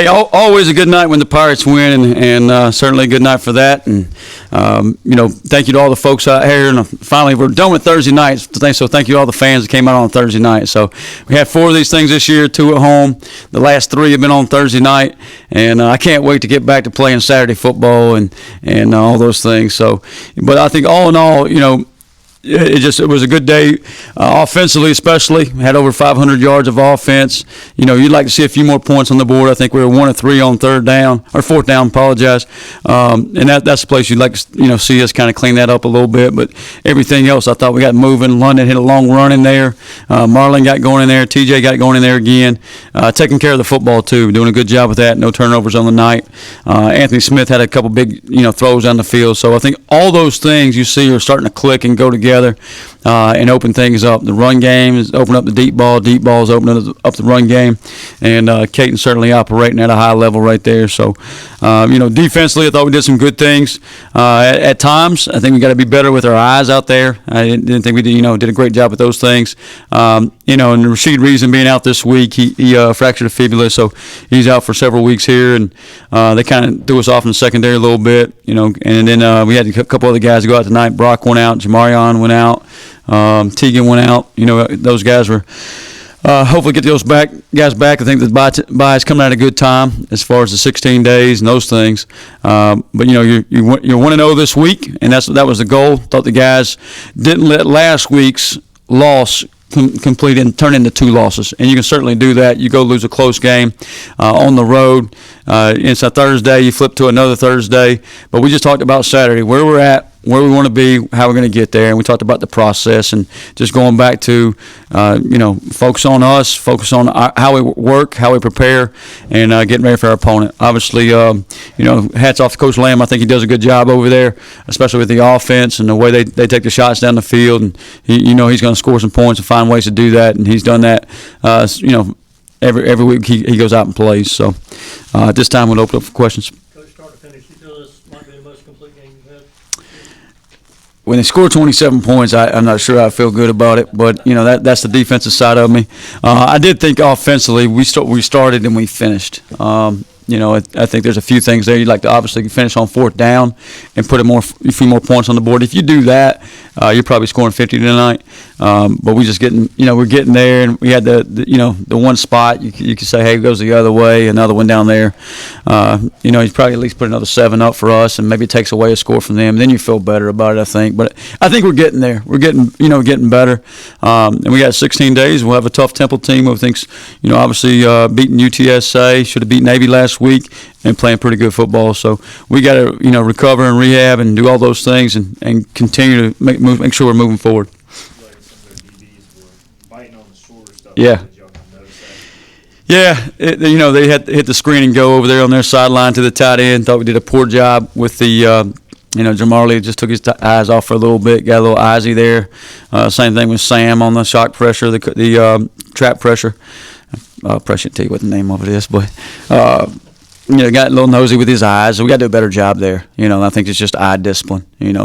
Hey, always a good night when the Pirates win, and certainly a good night for that. And thank you to all the folks out here. And finally, we're done with Thursday nights. So thank you to all the fans that came out on Thursday night. So we had 4 of these things this year, 2 at home. The last 3 have been on Thursday night, and I can't wait to get back to playing Saturday football and all those things. So, but I think all in all, it was a good day, offensively especially. Had over 500 yards of offense. You'd like to see a few more points on the board. I think we were 1 of 3 on fourth down. Apologize. And that's the place you'd like to see us kind of clean that up a little bit. But everything else, I thought we got moving. London hit a long run in there. Marlon got going in there. TJ got going in there again. Taking care of the football too. Doing a good job with that. No turnovers on the night. Anthony Smith had a couple big throws on the field. So I think all those things you see are starting to click and go together. And open things up. The run game is open up the deep ball. Deep ball is opening up the run game. And Katin certainly operating at a high level right there. So, defensively, I thought we did some good things at times. I think we got to be better with our eyes out there. I didn't think we did a great job with those things. And Rashid Reason being out this week, he fractured a fibula, so he's out for several weeks here. And they kind of threw us off in the secondary a little bit, And then we had a couple other guys go out tonight. Brock went out. Jamarion went out. Teagan went out. Those guys were hopefully get those guys back. I think the bye is coming at a good time as far as the 16 days and those things. But you're 1-0 this week, and that was the goal. Thought the guys didn't let last week's loss complete and turn into 2 losses, and you can certainly do that. You go lose a close game on the road. It's a Thursday. You flip to another Thursday. But we just talked about Saturday, where we're at, where we want to be, how we're going to get there, and we talked about the process and just going back to, focus on us, focus on how we work, how we prepare, and getting ready for our opponent. Obviously, hats off to Coach Lamb. I think he does a good job over there, especially with the offense and the way they take the shots down the field. And he's going to score some points and find ways to do that, and he's done that. Every week he goes out and plays. So at this time, we'll open up for questions. Coach, start to finish, you feel this might be the most complete game you've had? When they score 27 points, I'm not sure I feel good about it, but that's the defensive side of me. I did think offensively we started and we finished. I think there's a few things there. You'd like to obviously finish on 4th down and put a few more points on the board. If you do that, you're probably scoring 50 tonight. But we just we're getting there, and we had the one spot you could say, hey, it goes the other way, another one down there. He's probably at least put another 7 up for us, and maybe it takes away a score from them. Then you feel better about it, I think. But I think we're getting there. We're getting better. And we got 16 days. We'll have a tough Temple team who thinks, obviously beating UTSA, should have beat Navy last week, and playing pretty good football. So we got to recover and rehab and do all those things and continue to make sure we're moving forward. Yeah. Yeah, they had to hit the screen and go over there on their sideline to the tight end. Thought we did a poor job with the, Jamarli just took his eyes off for a little bit, got a little eyesy there. Same thing with Sam on the shock pressure, the trap pressure. Probably shouldn't tell you what the name of it is, but got a little nosy with his eyes. So we got to do a better job there. I think it's just eye discipline. In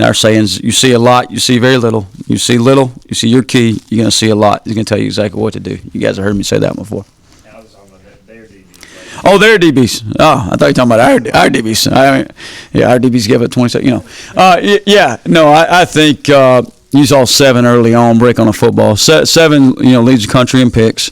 our sayings, you see a lot, you see very little. You see little, you see your key, you're going to see a lot. He's going to tell you exactly what to do. You guys have heard me say that before. I was talking about their DBs. Oh, their DBs. Oh, I thought you were talking about our DBs. Our DBs give it 27. I think you saw 7 early on break on a football. 7, leads the country in picks.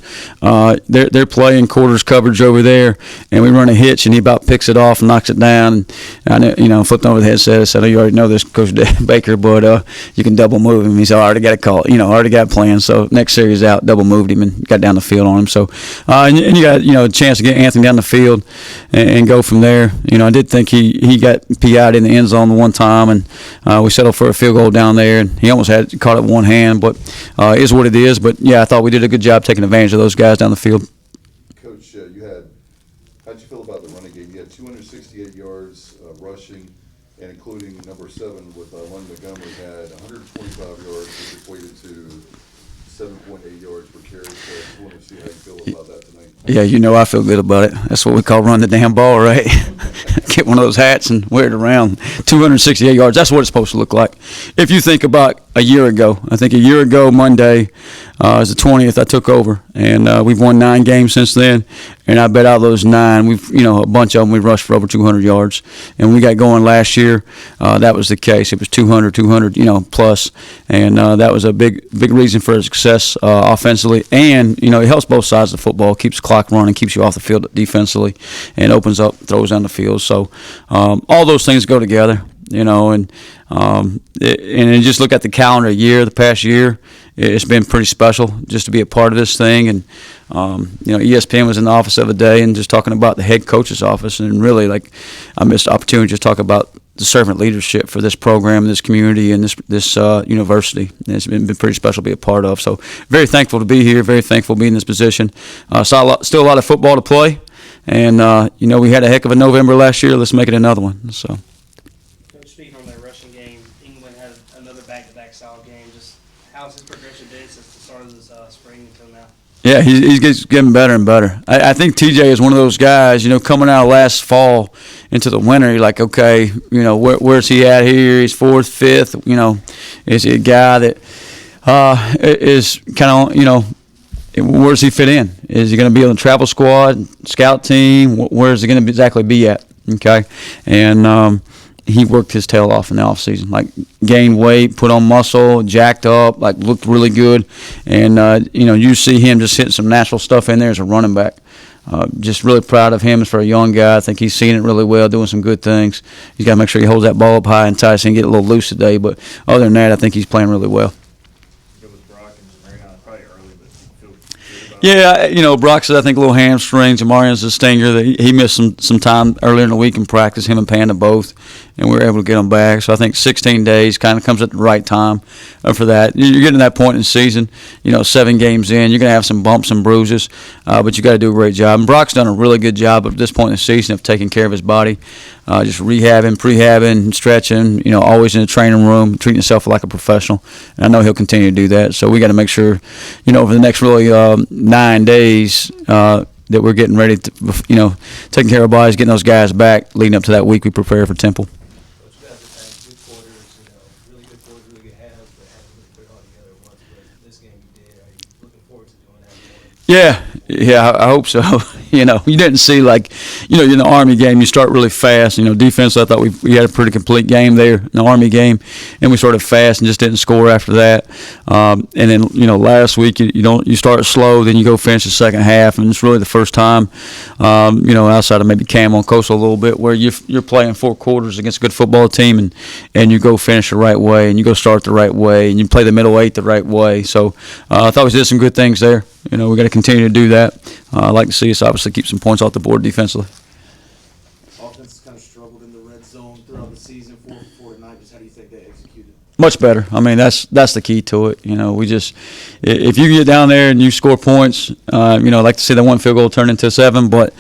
They're playing quarters coverage over there, and we run a hitch, and he about picks it off and knocks it down. And I, flipped over the headset. I said, "Oh, you already know this, Coach Baker, but you can double move him." He said, "I already got a call. Already got a plan." So next series out, double moved him and got down the field on him. So and you got a chance to get Anthony down the field and go from there. I did think he got PI'd in the end zone the one time, and we settled for a field goal down there, and he almost had caught it with one hand, but is what it is. But yeah, I thought we did a good job taking advantage of those guys down the field. Coach, how'd you feel about the running game? You had 268 yards rushing, and including number 7 with Montgomery had 125 yards, which equated to 7.8 yards per carry. So I just wanted to see how you feel about that tonight. Yeah, I feel good about it. That's what we call run the damn ball, right? get one of those hats and wear it around. 268 yards. That's what it's supposed to look like. If you think about a year ago, I think a year ago Monday is the 20th. I took over, and we've won 9 games since then. And I bet out of those 9, a bunch of them we rushed for over 200 yards. And we got going last year. That was the case. It was 200, plus, and that was a big reason for success offensively. And it helps both sides of the football. Keeps the clock running, keeps you off the field defensively, and opens up throws down the field. So all those things go together. And just look at the calendar year, the past year, it's been pretty special just to be a part of this thing. And, ESPN was in the office the other day and just talking about the head coach's office. And really, I missed the opportunity to just talk about the servant leadership for this program, this community, and this university. And it's been pretty special to be a part of. So very thankful to be here, very thankful to be in this position. Still a lot of football to play. And, we had a heck of a November last year. Let's make it another one. So. Speaking on that rushing game, England had another back-to-back solid game. Just how's his progression been since the start of this spring until now? Yeah, he's getting better and better. I think TJ is one of those guys, coming out of last fall into the winter, you're like, okay, where's he at here? He's 4th, 5th, is he a guy that is kind of, where does he fit in? Is he going to be on the travel squad, scout team? Where is he going to exactly be at? Okay, and he worked his tail off in the offseason, gained weight, put on muscle, jacked up, looked really good. And, you see him just hitting some natural stuff in there as a running back. Just really proud of him as for a young guy. I think he's seen it really well, doing some good things. He's got to make sure he holds that ball up high and tight so he can get a little loose today. But other than that, I think he's playing really well. Yeah, Brock said I think a little hamstrings. And Marian's a stinger. That he missed some time earlier in the week in practice, him and Panda both, and we were able to get him back. So I think 16 days kind of comes at the right time for that. You're getting to that point in the season, 7 games in. You're going to have some bumps and bruises, but you got to do a great job. And Brock's done a really good job at this point in the season of taking care of his body, just rehabbing, prehabbing, stretching, always in the training room, treating himself like a professional. And I know he'll continue to do that. So we got to make sure, over the next really 9 days that we're getting ready to, taking care of our bodies, getting those guys back, leading up to that week we prepare for Temple. Coach, you guys have had good quarters, really good quarters, really good halves, but haven't really put it all together once. But this game you did. Are you looking forward to doing that more? Yeah, I hope so. You didn't see in the Army game you start really fast. Defense, I thought we had a pretty complete game there in the Army game, and we started fast and just didn't score after that. And then last week you start slow, then you go finish the second half, and it's really the first time outside of maybe Cam on Coastal a little bit where you're playing 4 quarters against a good football team and you go finish the right way and you go start the right way and you play the middle 8 the right way. So I thought we did some good things there. We got to continue to do that. I'd like to see us obviously keep some points off the board defensively. Offense has kind of struggled in the red zone throughout the season, 4 tonight. Just how do you think they executed? Much better. I mean, that's the key to it. We just, if you get down there and you score points, I'd like to see that 1 field goal turn into 7, but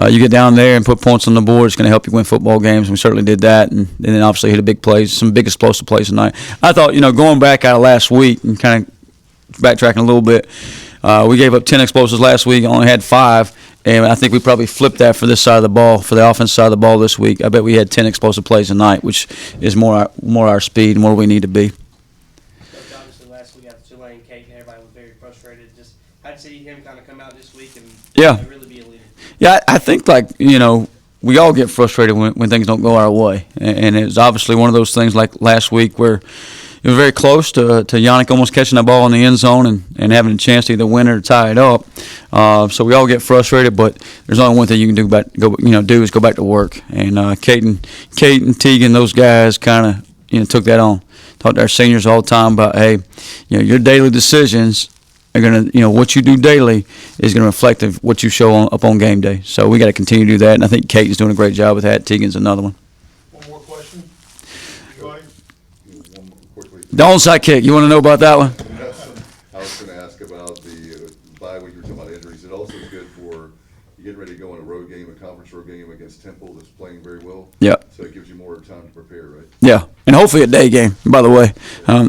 you get down there and put points on the board, it's going to help you win football games. We certainly did that, and then obviously hit a big plays, some big explosive plays tonight. I thought, going back out of last week and kind of backtracking a little bit, we gave up 10 explosives last week, only had 5. And I think we probably flipped that for this side of the ball, for the offensive side of the ball this week. I bet we had 10 explosive plays tonight, which is more our speed and where we need to be. Obviously, last week after Tulane, Katin, everybody was very frustrated. Just how'd you see him kind of come out this week and really be a leader? Yeah, I think we all get frustrated when things don't go our way, and it's obviously one of those things like last week where it was very close to Yannick almost catching the ball in the end zone and having a chance to either win it or tie it up. So we all get frustrated, but there's only one thing you can do is go back to work. And Katin, Teagan, those guys kind of took that on. Talk to our seniors all the time about, hey, your daily decisions are going to, what you do daily is going to reflect what you show up on game day. So we got to continue to do that, and I think Katin's doing a great job with that. Teagan's another one. One more question. Anybody? One more quickly. The onside kick, you want to know about that one? I was going to ask about the bye week. You were talking about injuries. It also is good for you get ready to go on a road game, a conference road game against Temple that's playing very well. Yeah. So it gives you more time to prepare, right? Yeah, and hopefully a day game, by the way.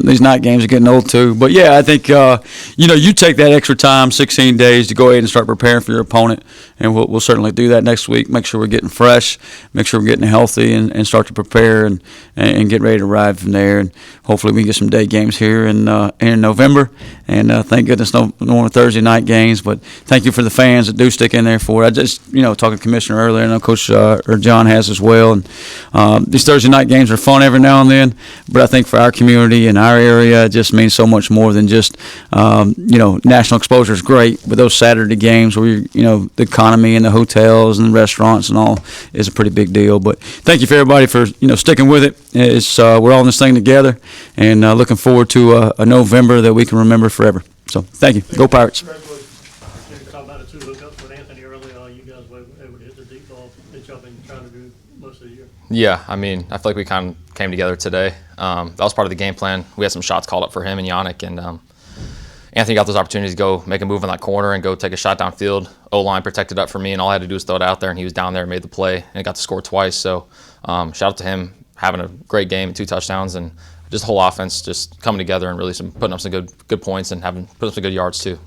These night games are getting old too. But, yeah, I think, you take that extra time, 16 days, to go ahead and start preparing for your opponent, and we'll certainly do that next week. Make sure we're getting fresh, make sure we're getting healthy, and start to prepare and get ready to ride from there. And hopefully we can get some day games here in November. And thank goodness no more Thursday night games. But thank you for the fans that do stick in there for it. I just, talking to Commissioner earlier, I know Coach or John has as well. And these Thursday night games are fun every now and then, but I think for our community and our area, it just means so much more than just, national exposure is great, but those Saturday games where, the economy and the hotels and the restaurants and all is a pretty big deal. But thank you for everybody for, sticking with it. It's, we're all in this thing together, and looking forward to a November that we can remember forever. So thank you. Go Pirates. Congratulations. You were talking about the 2 hookups with Anthony early on. You guys were able to hit the deep ball that y'all been trying to do most of the year. Yeah, I mean, I feel like we kind of came together today. That was part of the game plan. We had some shots called up for him and Yannick, and Anthony got those opportunities to go make a move in that corner and go take a shot downfield. O-line protected up for me, and all I had to do was throw it out there, and he was down there and made the play and got to score twice. So shout out to him having a great game, 2 touchdowns, and just the whole offense just coming together and really putting up some good points and putting up some good yards too.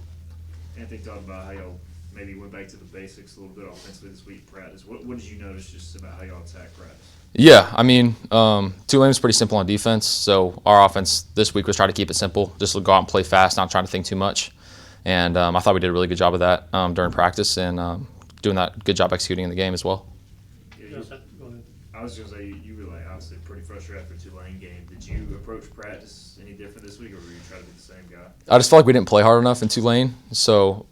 Anthony talked about how y'all maybe went back to the basics a little bit offensively this week in practice. What did you notice just about how y'all attack practice? Yeah, I mean, Tulane was pretty simple on defense, so our offense this week was trying to keep it simple, just go out and play fast, not trying to think too much. And I thought we did a really good job of that during practice and doing that good job executing in the game as well. Yeah, Yes, go ahead. I was going to say, you were like obviously pretty frustrated after Tulane game. Did you approach practice any different this week, or were you trying to be the same guy? I just felt like we didn't play hard enough in Tulane, so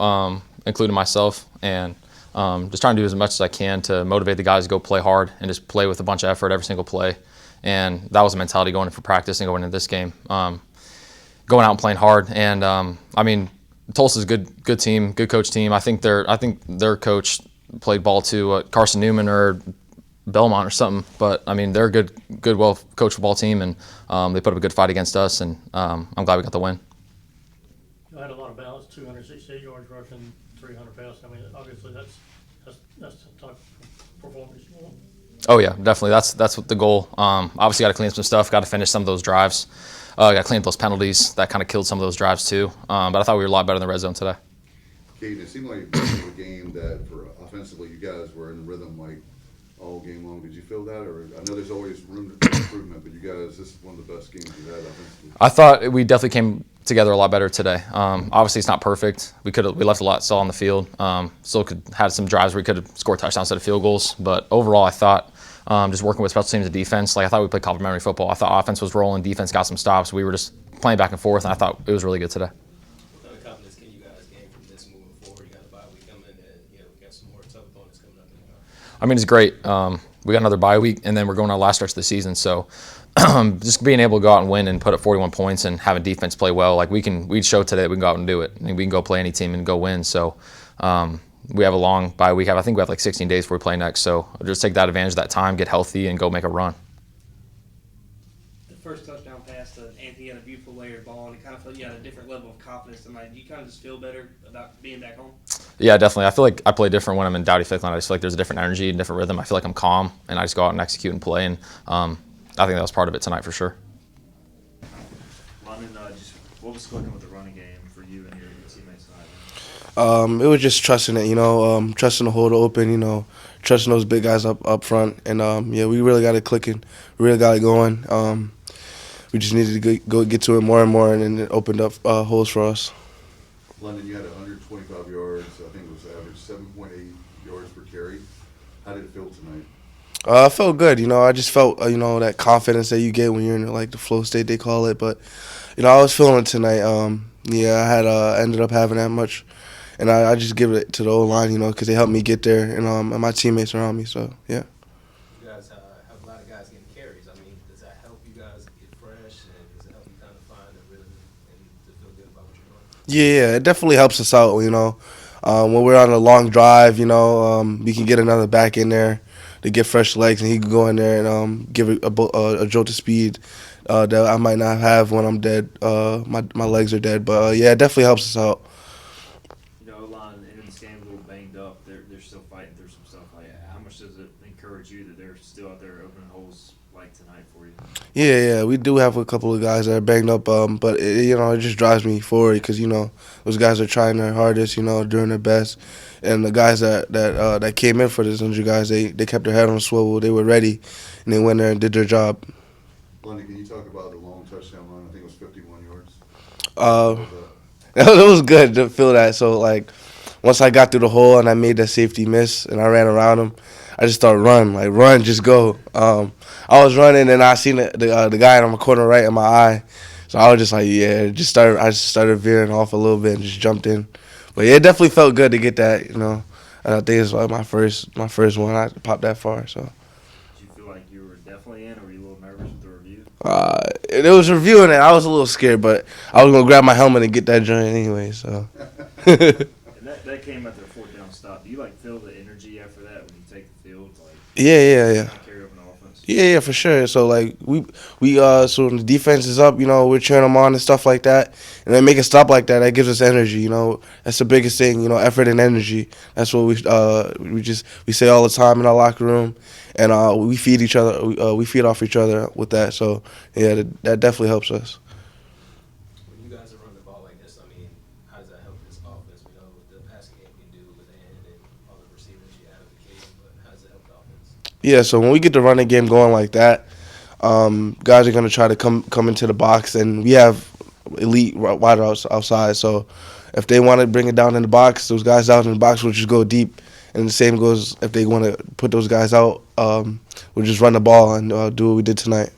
including myself, and just trying to do as much as I can to motivate the guys to go play hard and just play with a bunch of effort every single play. And that was the mentality going in for practice and going into this game. Going out and playing hard. And I mean, Tulsa's a good team, good coach team. I think their coach played ball to Carson Newman or Belmont or something. But I mean, they're a good, well coached football team, and they put up a good fight against us. And I'm glad we got the win. You had a lot of balance, 268 yards rushing, 300 passing. I mean, obviously that's the type of performance you want. Oh yeah, definitely. That's what the goal. Obviously, got to clean up some stuff. Got to finish some of those drives. Got to clean up those penalties that kind of killed some of those drives too. But I thought we were a lot better in the red zone today. Katin, it seemed like it was a game that for offensively you guys were in rhythm like all game long. Did you feel that? Or I know there's always room for improvement, but you guys, this is one of the best games you've had offensively. I thought we definitely came together a lot better today. Obviously, it's not perfect. We left a lot still on the field. Still had some drives where we could have scored touchdowns instead of field goals. But overall, I thought just working with special teams and defense, I thought we played complementary football. I thought offense was rolling, defense got some stops. We were just playing back and forth, and I thought it was really good today. What kind of confidence can you guys gain from this moving forward? You got a bye week coming, and we got some more tough opponents coming up. I mean, it's great. We got another bye week, and then we're going to our last stretch of the season. So just being able to go out and win and put up 41 points and having defense play well, we showed today that we can go out and do it. And we can go play any team and go win. So we have a long bye week. I think we have 16 days before we play next. So just take that advantage of that time, get healthy, and go make a run. The first touchdown pass to Anthony had a beautiful layered ball, and it kind of felt you had a different level of confidence tonight. Do you kind of just feel better about being back home? Yeah, definitely. I feel like I play different when I'm in Dowdy-Ficklen. I just feel like there's a different energy and different rhythm. I feel like I'm calm, and I just go out and execute and play. And I think that was part of it tonight for sure. London, just what was clicking with the running game for you and your teammates tonight? It was just trusting it, trusting the hole to open, trusting those big guys up front. And, we really got it clicking. We really got it going. We just needed to go get to it more and more, and then it opened up holes for us. London, you had 125 yards. I think it was average 7.8 yards per carry. How did it feel tonight? I felt good. I just felt, that confidence that you get when you're in, the flow state, they call it. But, I was feeling it tonight. I had ended up having that much. And I just give it to the O-line, because they helped me get there, and my teammates around me. So, yeah. You guys have a lot of guys getting carries. I mean, does that help you guys get fresh, and does it help you kind of find a rhythm and to feel good about what you're doing? Yeah, it definitely helps us out, when we're on a long drive, we can get another back in there to get fresh legs, and he can go in there and give a jolt of speed that I might not have when I'm dead. My legs are dead, but it definitely helps us out. O-line in this game a little banged up. They're still still out there opening holes like tonight for you? Yeah, we do have a couple of guys that are banged up, but it just drives me forward because those guys are trying their hardest, doing their best, and the guys that came in for this injured guys, they kept their head on a swivel, they were ready, and they went there and did their job. Lundy, can you talk about the long touchdown run? I think it was 51 yards. It was good to feel that. So once I got through the hole and I made that safety miss and I ran around him, I just started run, just go. I was running and I seen the guy on my corner right in my eye, so I was just I just started veering off a little bit and just jumped in. But yeah, it definitely felt good to get that. And I think it's like my first one. I popped that far. So Did you feel like you were definitely in, or were you a little nervous with the review? it was reviewing it. I was a little scared, but I was gonna grab my helmet and get that joint anyway. So. And that came after a fourth down stop. Do you feel the energy after that when you take the field? Yeah. Carry over an offense? Yeah, for sure. So so when the defense is up, we're cheering them on and stuff like that, and they make a stop like that. That gives us energy. That's the biggest thing. Effort and energy. That's what we say all the time in our locker room, and we feed each other. We feed off each other with that. So yeah, that definitely helps us. When you guys are running the ball like this, how does that help this offense? We know what the passing game can do with the end and all the receivers you have at the case, but how does it help the offense? Yeah, so when we get the running game going like that, guys are going to try to come into the box, and we have elite wide outside. So if they want to bring it down in the box, those guys out in the box will just go deep. And the same goes if they want to put those guys out, we'll just run the ball and do what we did tonight.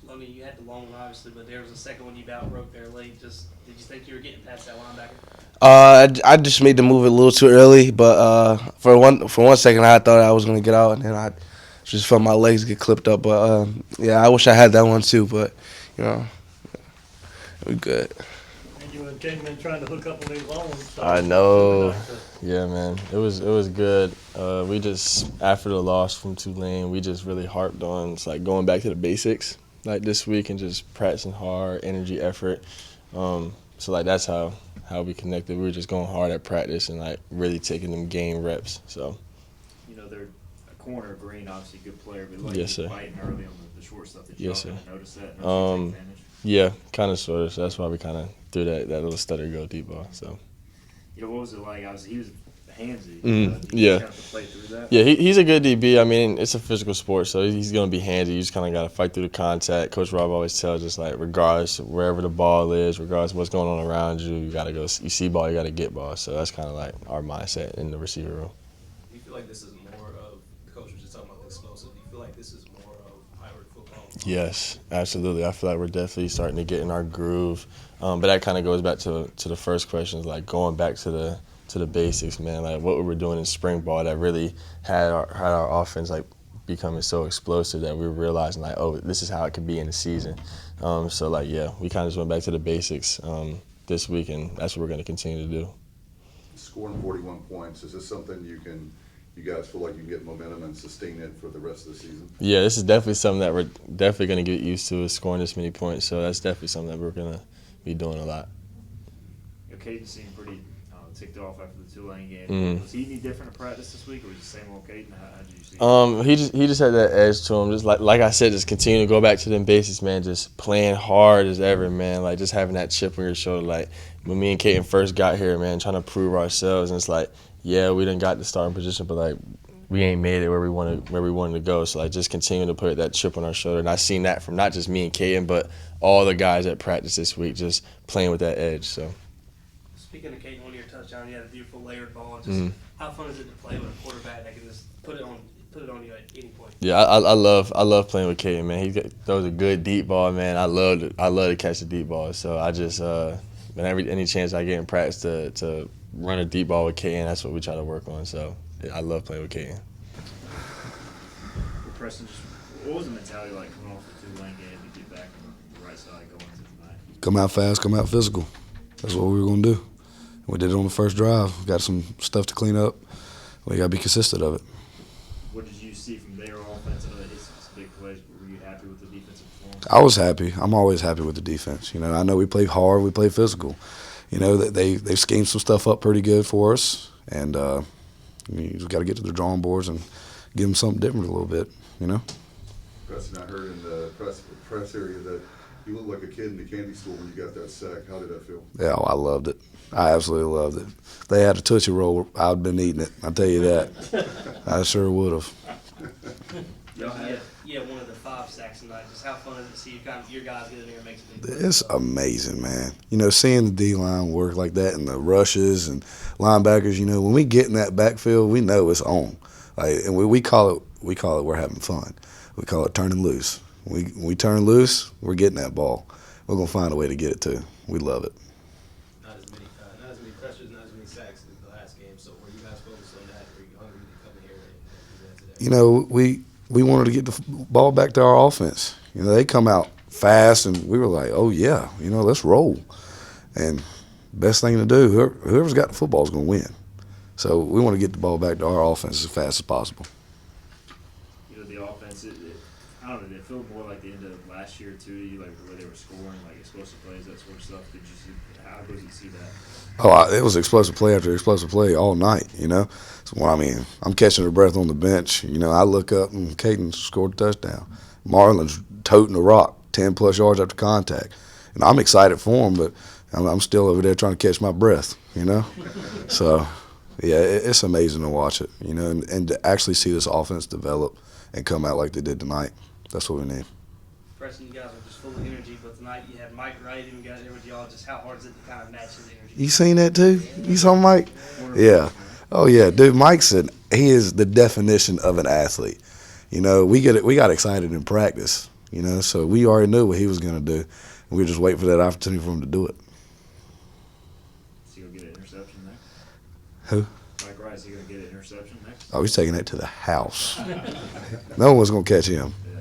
You had the long one, obviously, but there was a second one you about broke there late. Did you think you were getting past that linebacker? I just made the move a little too early, but for one second I thought I was going to get out, and then I just felt my legs get clipped up. But I wish I had that one too, but we good. And you and Katin been trying to hook up on these long ones. So I know. nice to- Yeah, man. It was good. We just, after the loss from Tulane, we just really harped on going back to the basics this week and just practicing hard, energy, effort. So that's how we connected. We were just going hard at practice and really taking them game reps. So They're a corner, Green, obviously a good player, but Yes, sir. fighting early on the short stuff. Did Yes, you sir. notice that? Notice you take advantage? yeah, kind of sort of. So that's why we kind of threw that little stutter go deep ball. So What was it like? Obviously, he was handsy. Mm, Did you yeah. kind of play through that? yeah, he's a good DB. It's a physical sport, so he's gonna be handy. You just kind of gotta fight through the contact. Coach Rob always tells us regardless of wherever the ball is, regardless of what's going on around you, you gotta go. You see ball, you gotta get ball. So that's kind of our mindset in the receiver room. Do you feel like this is more of, the coach was just talking about the explosive, do you feel like this is more of hybrid football? Yes, absolutely. I feel like we're definitely starting to get in our groove. But that kind of goes back to the first question, going back to the basics, man. What we were doing in spring ball that really had our offense becoming so explosive that we were realizing this is how it could be in the season. We kind of just went back to the basics this week, and that's what we're going to continue to do. Scoring 41 points, is this something you guys feel like you can get momentum and sustain it for the rest of the season? Yeah, this is definitely something that we're definitely going to get used to, is scoring this many points. So that's definitely something that we're going to be doing a lot. Katin seemed pretty ticked off after the Tulane game. Mm. Was he any different in practice this week, or was it the same old Katin? How did you see him? He just had that edge to him. Just like I said, just continue to go back to them basics, man. Just playing hard as ever, man. Just having that chip on your shoulder. When me and Katin first got here, man, trying to prove ourselves, and it's we done got the starting position, but we ain't made it where we wanted to go. So just continue to put that chip on our shoulder. And I seen that from not just me and Katin, but all the guys at practice this week, just playing with that edge. So. Speaking of Katin, one of your touchdowns, you had a beautiful layered ball. Just how fun is it to play with a quarterback that can just put it on you at any point? Yeah, I love playing with Katin, man. He throws a good deep ball, man. I love to catch the deep ball. So I just any chance I get in practice to run a deep ball with Katin, that's what we try to work on. So I love playing with Katin. Preston, what was the mentality like coming off the Tulane game to get back on the right side going into tonight? Come out fast, come out physical. That's what we were going to do. We did it on the first drive. We got some stuff to clean up. We got to be consistent of it. What did you see from their offense? I know they hit some big plays, but were you happy with the defensive performance? I was happy. I'm always happy with the defense. I know we play hard, we play physical. They've schemed some stuff up pretty good for us, and we just got to get to the drawing boards and give them something different a little bit, you know. Preston, I heard in the press area that you looked like a kid in the candy store when you got that sack. How did that feel? Yeah, I loved it. I absolutely loved it. If they had a Tootsie Roll, I'd been eating it. I'll tell you that. I sure would have. Yeah, one of the 5 sacks tonight. Just how fun is it to see your guys get in there and make some big plays? It's amazing, man. You know, seeing the D-line work like that and the rushes and linebackers, you know, when we get in that backfield, we know it's on. Like, and we call it we're having fun. We call it turning loose. When we turn loose, we're getting that ball. We're going to find a way to get it to. We love it. Not as many pressures, not as many sacks as the last game. So were you guys focused on that, or are you hungry to come in here and present today? You know, we wanted to get the ball back to our offense. You know, they come out fast, and we were like, oh, yeah, you know, let's roll. And best thing to do, whoever's got the football is going to win. So we want to get the ball back to our offense as fast as possible. You know, the offense, I don't know, did it feel more like the end of last year, too, to you, like the way they were scoring, like explosive plays, that sort of stuff? Did you see, how did you see that? Oh, it was explosive play after explosive play all night, you know. So, well, I mean, I'm catching her breath on the bench. You know, I look up and Katin scored a touchdown. Marlon's toting the rock 10-plus yards after contact. And I'm excited for him, but I'm still over there trying to catch my breath, you know. So, yeah, it's amazing to watch it, you know, and to actually see this offense develop and come out like they did tonight. That's what we need. Preston, you guys are just full of energy, but tonight you had Mike Wright and got there with y'all. Just how hard is it to kind of match his energy? You seen that too? You saw Mike? Yeah. Oh yeah, dude. He is the definition of an athlete. You know, we got excited in practice. You know, so we already knew what he was going to do. We were just waiting for that opportunity for him to do it. Is he going to get an interception next? Who? Mike Wright, is he going to get an interception next? Oh, he's taking that to the house. No one's going to catch him. Yeah.